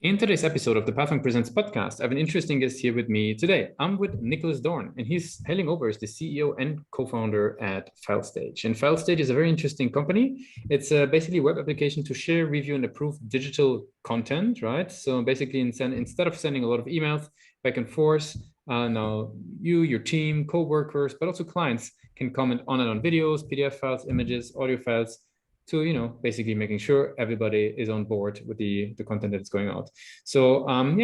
In today's episode of the Pathfind Presents podcast, I have an interesting guest here with me today. I'm with Niklas Dorn, and he's hailing over as the CEO and co-founder at Filestage. And Filestage is a very interesting company. It's basically a web application to share, review, and approve digital content, right? So basically, instead of sending a lot of emails back and forth, now you, your team, co-workers, but also clients can comment on and on videos, PDF files, images, audio files, to basically making sure everybody is on board with the content that's going out. So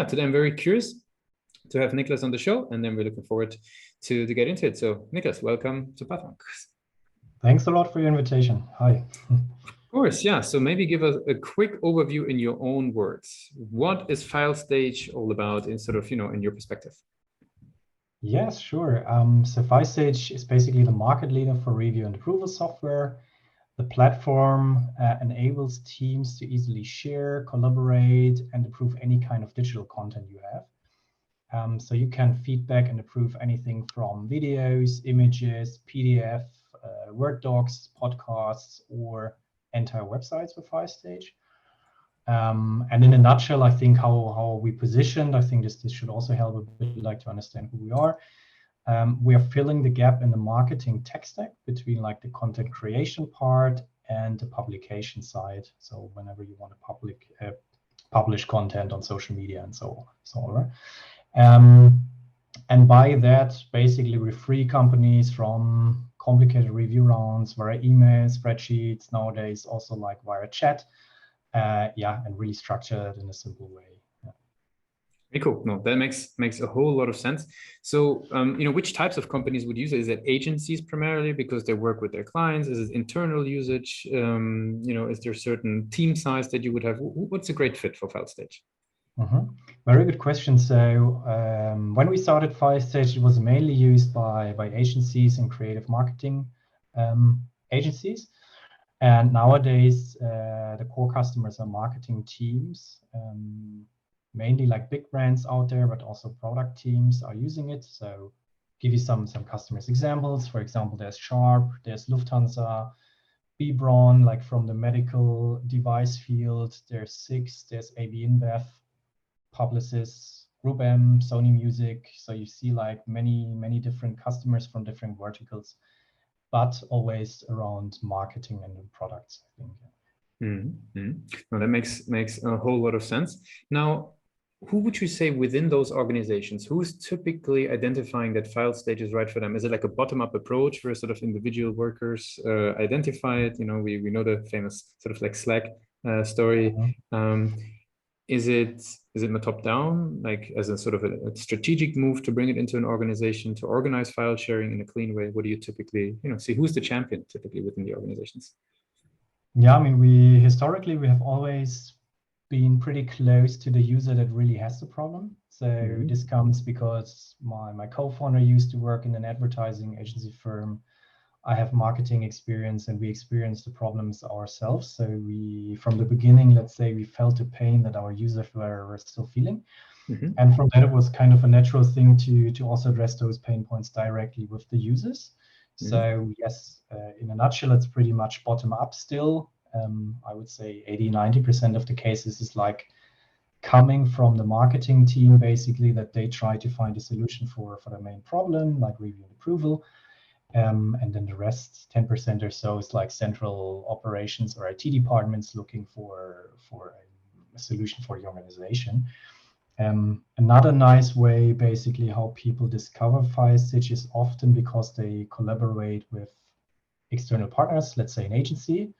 today I'm very curious to have Niklas on the show, and then we're looking forward to get into it. So Niklas, welcome to Pathfind. Thanks a lot for your invitation. Hi. Of course, yeah. So maybe give us a quick overview in your own words. What is Filestage all about in in your perspective? Yes, sure. So Filestage is basically the market leader for review and approval software. The platform enables teams to easily share, collaborate, and approve any kind of digital content you have. So you can feedback and approve anything from videos, images, PDF, Word docs, podcasts, or entire websites with Filestage. And in a nutshell, I think how we positioned, I think this should also help a bit like to understand who we are. We are filling the gap in the marketing tech stack between like the content creation part and the publication side. So whenever you want to publish content on social media and so on. And by that, basically we free companies from complicated review rounds via emails, spreadsheets, nowadays also like via chat. And really structured in a simple way. Very cool. No, that makes a whole lot of sense. So, which types of companies would use it? Is it agencies primarily because they work with their clients? Is it internal usage? Is there a certain team size that you would have? What's a great fit for Filestage? Very good question. So when we started Filestage, it was mainly used by agencies and creative marketing agencies. And nowadays, the core customers are marketing teams, mainly like big brands out there, but also product teams are using it. So give you some customers examples. For example, there's Sharp, there's Lufthansa, B. Braun, like from the medical device field. There's Six, there's AB InBev, Publicis, Group M, Sony Music. So you see like many different customers from different verticals, but always around marketing and products, I think. Mm-hmm. Well, that makes a whole lot of sense. Now, who would you say within those organizations, who's typically identifying that Filestage is right for them? Is it like a bottom-up approach where sort of individual workers identify it? We know the famous sort of like Slack story. Is it top-down, like as a sort of a strategic move to bring it into an organization to organize file sharing in a clean way? What do you typically, see who's the champion typically within the organizations? Yeah, I mean, historically we have always been pretty close to the user that really has the problem. So this comes because my co-founder used to work in an advertising agency firm. I have marketing experience and we experienced the problems ourselves. So we, from the beginning, let's say we felt the pain that our users were still feeling. And from that, it was kind of a natural thing to also address those pain points directly with the users. So yes, in a nutshell, it's pretty much bottom up still. I would say 80-90% of the cases is like coming from the marketing team, basically, that they try to find a solution for the main problem, like review and approval. And then the rest, 10% or so, is like central operations or IT departments looking for a solution for the organization. Another nice way, basically, how people discover Filestage is often because they collaborate with external partners, let's say an agency.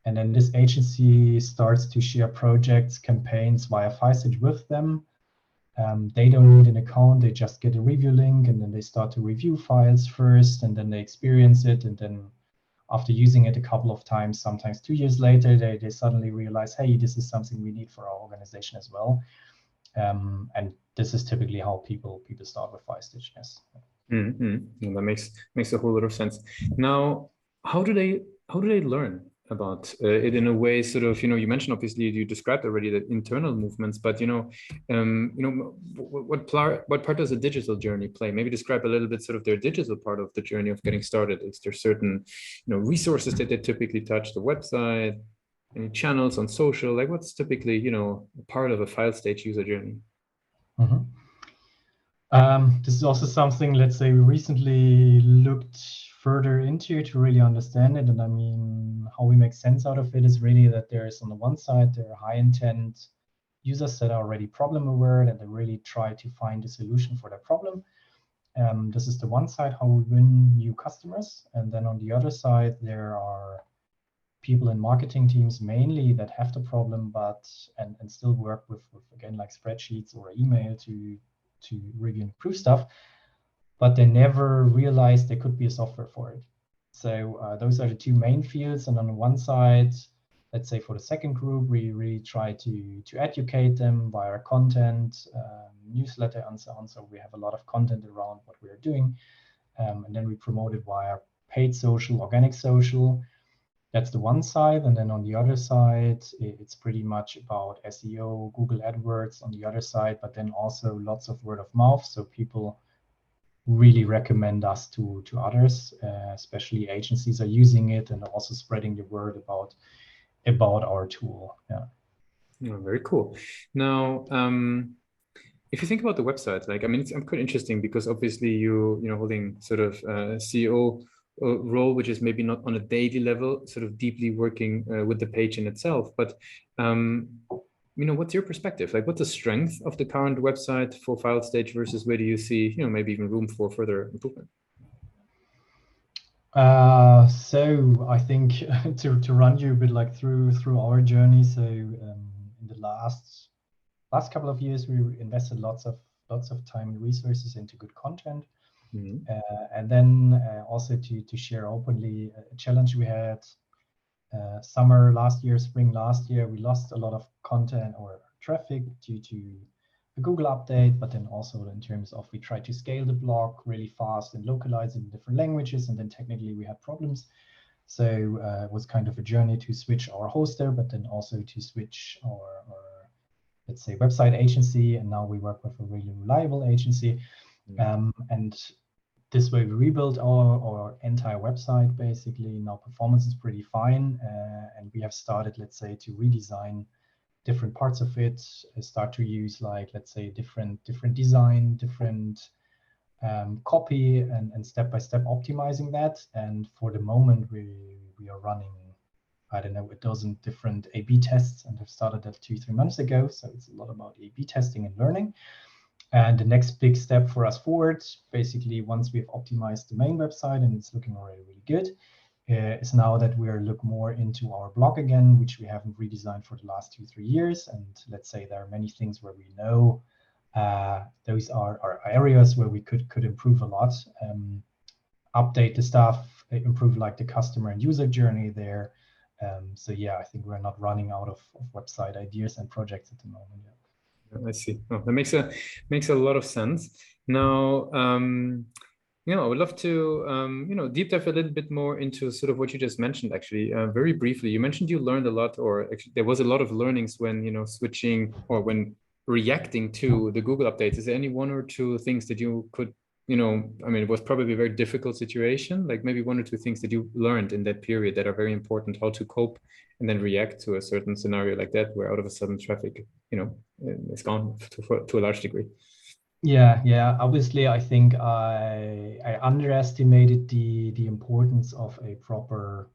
And then this agency starts to share projects, campaigns via Filestage with them. They don't need an account, they just get a review link and then they start to review files first and then they experience it. And then after using it a couple of times, sometimes 2 years later, they suddenly realize, hey, this is something we need for our organization as well. And this is typically how people start with Filestage, yes. That makes a whole lot of sense. Now, how do they learn about it in a way? Sort of, you mentioned obviously you described already the internal movements, but what part does the digital journey play? Maybe describe a little bit sort of their digital part of the journey of getting started. Is there certain resources that they typically touch, the website, any channels on social? Like what's typically, part of a Filestage user journey? Mm-hmm. This is also something, let's say, we recently looked further into to really understand it. And I mean, how we make sense out of it is really that there's on the one side, there are high intent users that are already problem aware and they really try to find a solution for their problem. This is the one side, how we win new customers. And then on the other side, there are people in marketing teams mainly that have the problem, and still work with again, like spreadsheets or email to really improve stuff, but they never realized there could be a software for it. So those are the two main fields. And on the one side, let's say for the second group, we really try to educate them via content, newsletter, and so on. So we have a lot of content around what we are doing. And then we promote it via paid social, organic social. That's the one side. And then on the other side, it's pretty much about SEO, Google AdWords on the other side, but then also lots of word of mouth. So people really recommend us to others, especially agencies are using it and also spreading the word about our tool. Yeah. Oh, very cool. Now, if you think about the website, like, I mean, it's quite interesting because obviously you're holding sort of CEO role, which is maybe not on a daily level, sort of deeply working with the page in itself. But what's your perspective? Like, what's the strength of the current website for Filestage versus where do you see, maybe even room for further improvement? So I think to run you a bit like through our journey. So in the last couple of years, we invested lots of time and resources into good content. Mm-hmm. And then also to share openly a challenge we had summer last year, spring last year, we lost a lot of content or traffic due to a Google update, but then also in terms of we tried to scale the blog really fast and localize it in different languages, and then technically we had problems. So it was kind of a journey to switch our hoster, but then also to switch our let's say website agency, and now we work with a really reliable agency. And this way we rebuilt our entire website basically. Now performance is pretty fine, and we have started, let's say, to redesign different parts of it, start to use like, let's say, different design, different copy, and step-by-step optimizing that. And for the moment we are running, I don't know, a dozen different A/B tests, and have started that 2-3 months ago. So it's a lot about A/B testing and learning. And the next big step for us forward, basically, once we've optimized the main website and it's looking already really good, is now that we're look more into our blog again, which we haven't redesigned for the last 2-3 years. And let's say there are many things where we know those are areas where we could improve a lot, update the stuff, improve like the customer and user journey there. So yeah, I think we're not running out of website ideas and projects at the moment. Yeah. I see. Oh, that makes a lot of sense. Now, I would love to, deep dive a little bit more into sort of what you just mentioned, actually, very briefly. You mentioned you learned a lot, or actually there was a lot of learnings when, switching or when reacting to the Google updates. Is there any one or two things that you could, it was probably a very difficult situation, like maybe one or two things that you learned in that period that are very important, how to cope and then react to a certain scenario like that, where out of a sudden traffic, is gone to a large degree. Yeah. Obviously, I think I underestimated the importance of a proper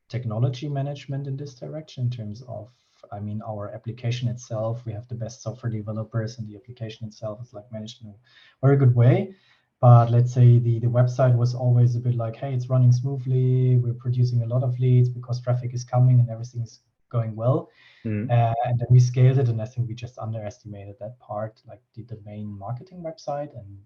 technology management in this direction in terms of, I mean, our application itself. We have the best software developers, and the application itself is like managed in a very good way. But let's say the website was always a bit like, hey, it's running smoothly. We're producing a lot of leads because traffic is coming and everything's going well. And then we scaled it, and I think we just underestimated that part, like the main marketing website. And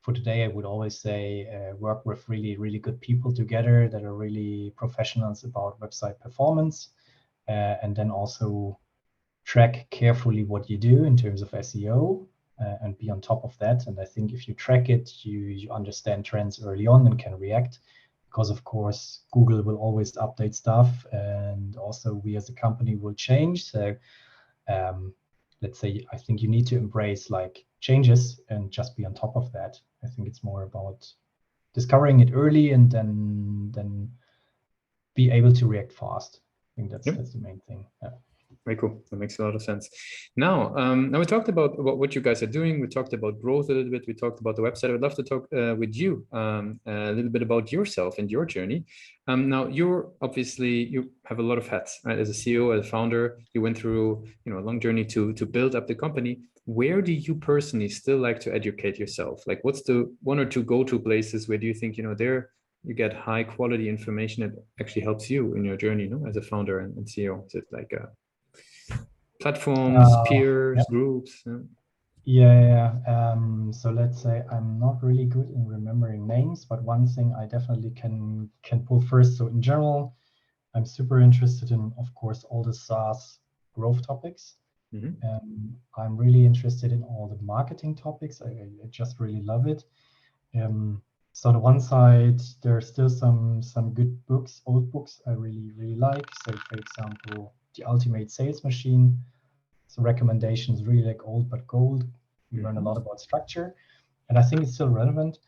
for today, I would always say work with really, really good people together that are really professionals about website performance, and then also track carefully what you do in terms of SEO, and be on top of that. And I think if you track it, you understand trends early on and can react. Because of course, Google will always update stuff, and also we as a company will change. So let's say, I think you need to embrace like changes and just be on top of that. I think it's more about discovering it early and then be able to react fast. think that's Yep. that's the main thing. Yeah. Very cool. That makes a lot of sense. Now, now we talked about what you guys are doing. We talked about growth a little bit. We talked about the website. I'd love to talk with you a little bit about yourself and your journey. Now, you have a lot of hats, right? As a CEO, as a founder, you went through a long journey to build up the company. Where do you personally still like to educate yourself? Like, what's the one or two go-to places where do you think there you get high quality information that actually helps you in your journey, as a founder and CEO? Is it like platforms, peers, Yeah. groups? So let's say I'm not really good in remembering names, but one thing I definitely can pull first. So in general, I'm super interested in, of course, all the SaaS growth topics. I'm really interested in all the marketing topics. I just really love it. So on the one side, there are still some good books, old books I really like. So for example, The Ultimate Sales Machine. So recommendations really like old but gold. We learn a lot about structure, and I think it's still relevant.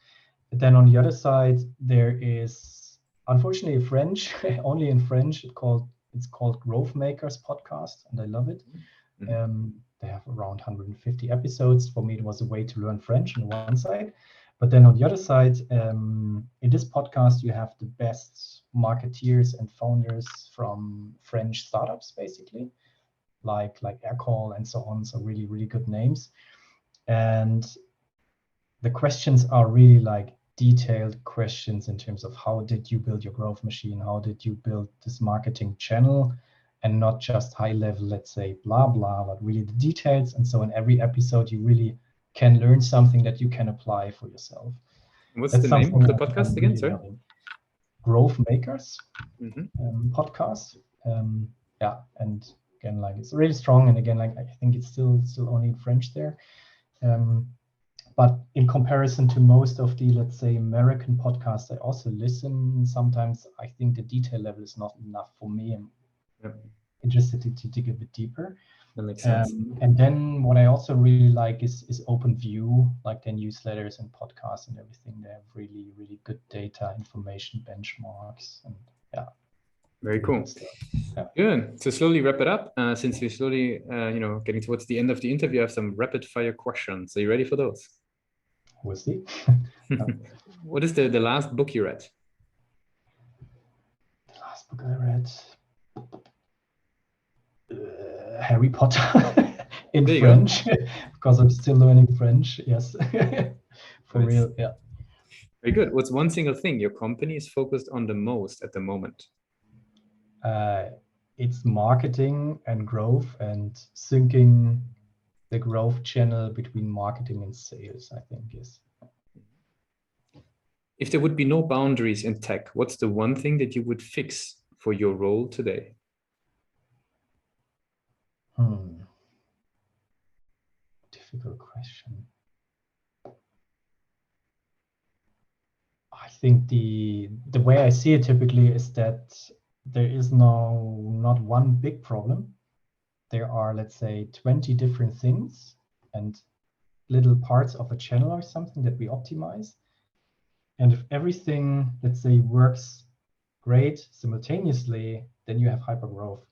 But then on the other side, there is unfortunately French, only in French. It's called Growth Makers podcast, and I love it. They have around 150 episodes. For me, it was a way to learn French on one side. But then on the other side, in this podcast, you have the best marketeers and founders from French startups, basically, like Aircall and so on. So really, really good names. And the questions are really like detailed questions in terms of how did you build your growth machine? How did you build this marketing channel? And not just high level, let's say, blah, blah, but really the details. And so in every episode, you really can learn something that you can apply for yourself. What's the name of the podcast again? Sorry? Growth Makers podcast. And again, like it's really strong. And again, like I think it's still only in French there. But in comparison to most of the, let's say, American podcasts I also listen, sometimes I think the detail level is not enough for me. I'm interested to dig a bit deeper. That makes sense. And then what I also really like is OpenView, like their newsletters and podcasts and everything. They have really, really good data, information, benchmarks, and Very cool. Good. To slowly wrap it up, since we're slowly, getting towards the end of the interview, I have some rapid fire questions. Are you ready for those? We'll see. What is the last book you read? The last book I read, Harry Potter in French, because I'm still learning French. Yes, for real. Yeah. Very good. What's one single thing your company is focused on the most at the moment? It's marketing and growth and syncing the growth channel between marketing and sales, I think is. If there would be no boundaries in tech, what's the one thing that you would fix for your role today? Difficult question. I think the way I see it typically is that there is not one big problem. There are, let's say, 20 different things and little parts of a channel or something that we optimize. And if everything, let's say, works great simultaneously, then you have hyper growth.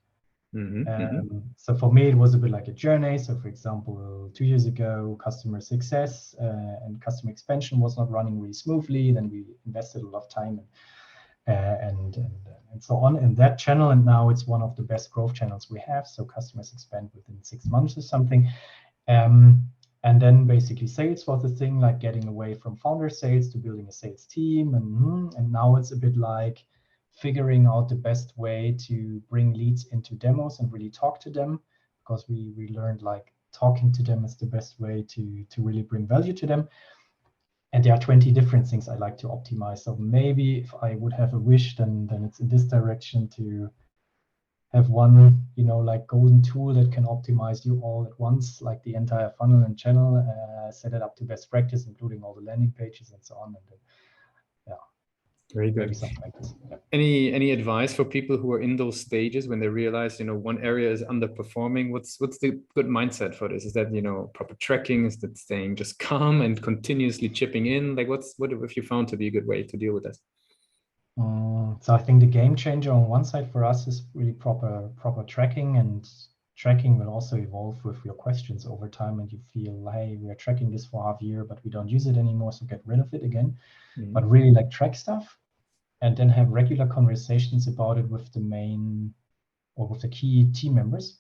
So for me, it was a bit like a journey. So for example, 2 years ago, customer success and customer expansion was not running really smoothly. Then we invested a lot of time and so on in that channel. And now it's one of the best growth channels we have. So customers expand within 6 months or something. And then basically sales was the thing, like getting away from founder sales to building a sales team. And now it's a bit like figuring out the best way to bring leads into demos and really talk to them, because we learned like talking to them is the best way to really bring value to them. And there are 20 different things I like to optimize. So maybe if I would have a wish, then it's in this direction to have one, like golden tool that can optimize you all at once, like the entire funnel and channel, set it up to best practice, including all the landing pages and so on. And then, very good. Maybe something like this. Yeah. Any advice for people who are in those stages when they realize, one area is underperforming? What's the good mindset for this? Is that, proper tracking? Is that staying just calm and continuously chipping in? Like what have you found to be a good way to deal with this? So I think the game changer on one side for us is really proper tracking, and tracking will also evolve with your questions over time, and you feel, hey, we are tracking this for half a year, but we don't use it anymore, so get rid of it again. But really like track stuff and then have regular conversations about it with the main or with the key team members.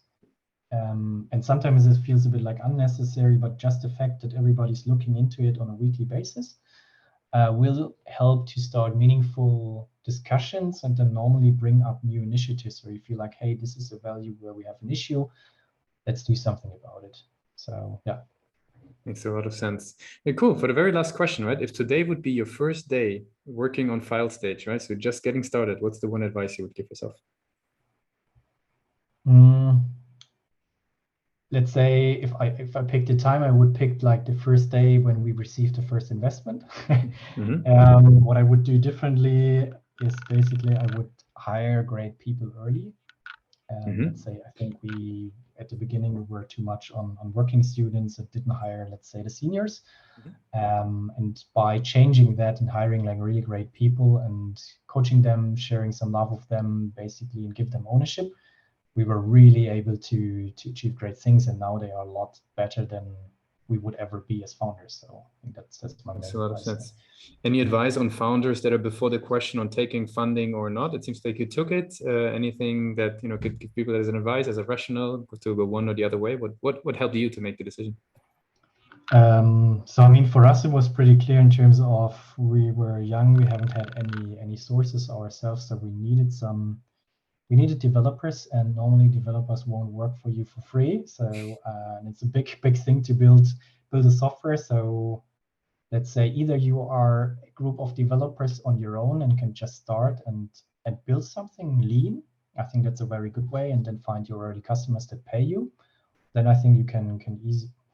And sometimes it feels a bit like unnecessary, but just the fact that everybody's looking into it on a weekly basis will help to start meaningful discussions and then normally bring up new initiatives where you feel like, hey, this is a value where we have an issue. Let's do something about it. So, yeah. Makes a lot of sense. Yeah, cool. For the very last question, right? If today would be your first day working on Filestage, right? So just getting started, what's the one advice you would give yourself? Let's say if I picked a time, I would pick like the first day when we received the first investment. What I would do differently is basically I would hire great people early. Let's say I think we at the beginning we were too much on working students and didn't hire, let's say, the seniors. And by changing that and hiring like really great people and coaching them, sharing some love of them, basically, and give them ownership, we were really able to achieve great things, and now they are a lot better than we would ever be as founders. So I think that's my main advice. A lot of sense. Any advice on founders that are before the question on taking funding or not? It seems like you took it. Anything that could give people as an advice, as a rationale to go one or the other way? What helped you to make the decision? So I mean, for us, it was pretty clear in terms of we were young, we haven't had any sources ourselves, so we needed developers, and normally developers won't work for you for free. So it's a big thing to build a software. So let's say either you are a group of developers on your own and can just start and build something lean. I think that's a very good way, and then find your early customers that pay you. Then I think you can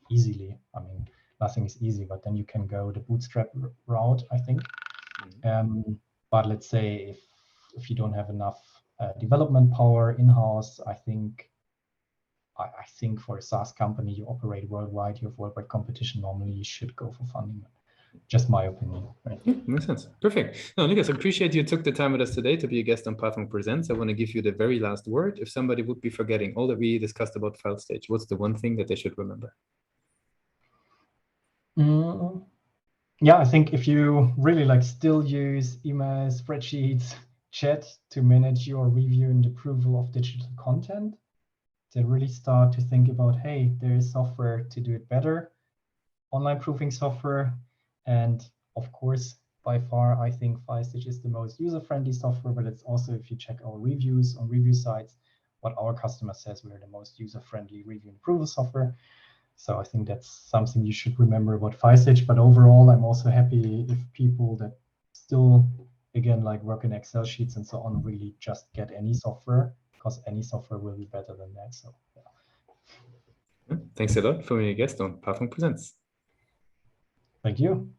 easily. I mean, nothing is easy, but then you can go the bootstrap route, I think. But let's say if you don't have enough development power in-house, I think for a SaaS company, you operate worldwide, you have worldwide competition, normally you should go for funding. Just my opinion. Right? Yeah, makes sense. Perfect. No, Niklas, I appreciate you took the time with us today to be a guest on Pathfund Presents. I want to give you the very last word. If somebody would be forgetting all that we discussed about Filestage, what's the one thing that they should remember? Yeah, I think if you really still use email, spreadsheets, chat to manage your review and approval of digital content, then really start to think about, hey, there is software to do it better, online proofing software. And of course, by far, I think Filestage is the most user-friendly software, but it's also, if you check our reviews on review sites, what our customer says, we're the most user-friendly review and approval software. So I think that's something you should remember about Filestage. But overall, I'm also happy if people that still, again, work in Excel sheets and so on, really just get any software, because any software will be better than that. So yeah. Thanks a lot for being a guest on Pathfund Presents. Thank you.